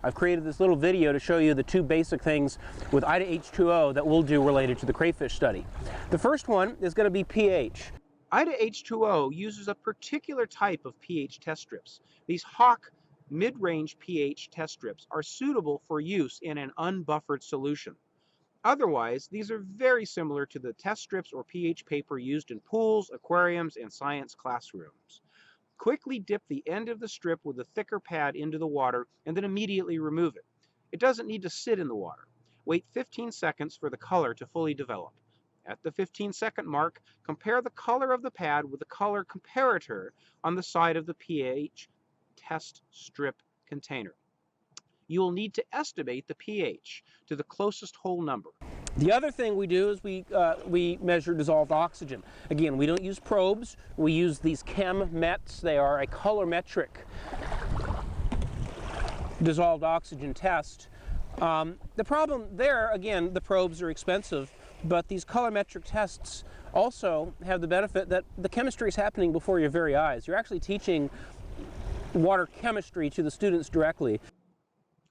I've created this little video to show you the two basic things with IDAH2O that we'll do related to the crayfish study. The first one is going to be pH. IDAH2O uses a particular type of pH test strips. These Hawk mid-range pH test strips are suitable for use in an unbuffered solution. Otherwise, these are very similar to the test strips or pH paper used in pools, aquariums, and science classrooms. Quickly dip the end of the strip with a thicker pad into the water and then immediately remove it. It doesn't need to sit in the water. Wait 15 seconds for the color to fully develop. At the 15-second mark, compare the color of the pad with the color comparator on the side of the pH test strip container. You will need to estimate the pH to the closest whole number. The other thing we do is we measure dissolved oxygen. Again, we don't use probes. We use these chem-mets. They are a colorimetric dissolved oxygen test. The problem there, again, the probes are expensive, but these colorimetric tests also have the benefit that the chemistry is happening before your very eyes. You're actually teaching water chemistry to the students directly.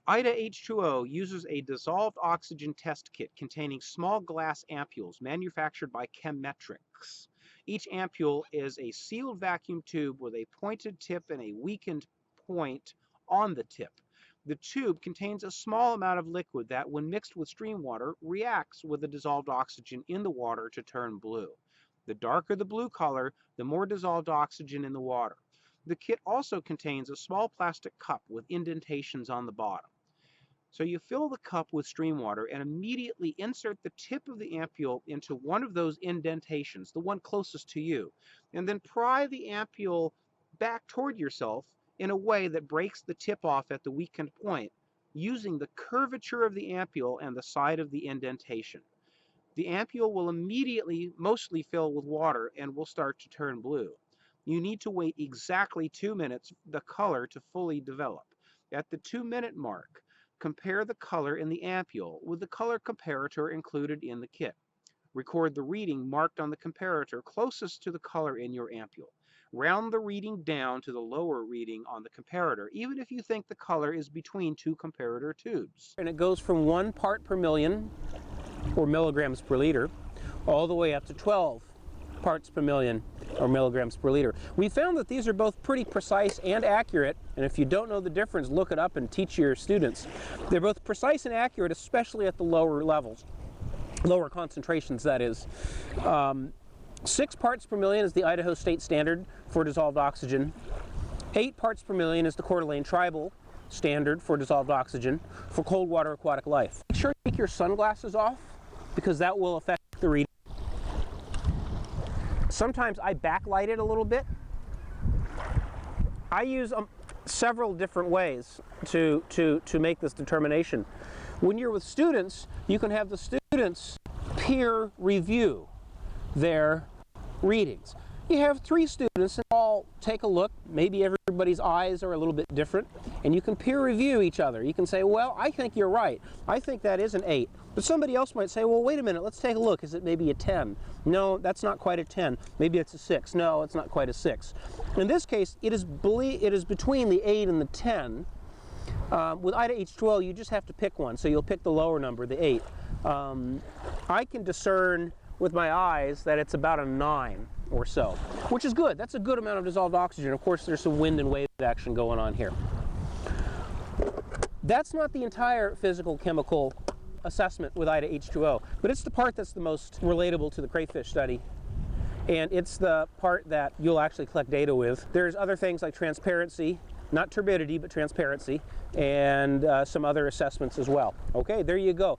IDAH2O uses a dissolved oxygen test kit containing small glass ampules manufactured by Chemetrix. Each ampule is a sealed vacuum tube with a pointed tip and a weakened point on the tip. The tube contains a small amount of liquid that, when mixed with stream water, reacts with the dissolved oxygen in the water to turn blue. The darker the blue color, the more dissolved oxygen in the water. The kit also contains a small plastic cup with indentations on the bottom. So you fill the cup with stream water and immediately insert the tip of the ampule into one of those indentations, the one closest to you, and then pry the ampule back toward yourself in a way that breaks the tip off at the weakened point, using the curvature of the ampule and the side of the indentation. The ampule will immediately mostly fill with water and will start to turn blue. You need to wait exactly 2 minutes for the color to fully develop. At the 2-minute mark, compare the color in the ampule with the color comparator included in the kit. Record the reading marked on the comparator closest to the color in your ampule. Round the reading down to the lower reading on the comparator, even if you think the color is between two comparator tubes. And it goes from 1 part per million, or milligrams per liter, all the way up to 12 parts per million, or milligrams per liter. We found that these are both pretty precise and accurate, and if you don't know the difference, look it up and teach your students. They're both precise and accurate, especially at the lower levels, lower concentrations, that is. 6 parts per million is the Idaho state standard for dissolved oxygen. 8 parts per million is the Coeur d'Alene tribal standard for dissolved oxygen for cold water aquatic life. Make sure you take your sunglasses off, because that will affect the reading. Sometimes I backlight it a little bit. I use several different ways to make this determination. When you're with students, you can have the students peer review their readings. You have 3 students and all take a look. Maybe everybody's eyes are a little bit different, and you can peer review each other. You can say, well, I think you're right. I think that is an 8. But somebody else might say, well, wait a minute, let's take a look. Is it maybe a 10? No, that's not quite a 10. Maybe it's a 6. No, it's not quite a 6. In this case, it is between the 8 and the 10. With IDAH2O, you just have to pick one. So you'll pick the lower number, the 8. I can discern with my eyes that it's about a 9 or so, which is good. That's a good amount of dissolved oxygen. Of course, there's some wind and wave action going on here. That's not the entire physical chemical assessment with IDAH2O, but it's the part that's the most relatable to the crayfish study, and it's the part that you'll actually collect data with. There's other things like transparency, not turbidity, but transparency, and some other assessments as well. Okay, there you go.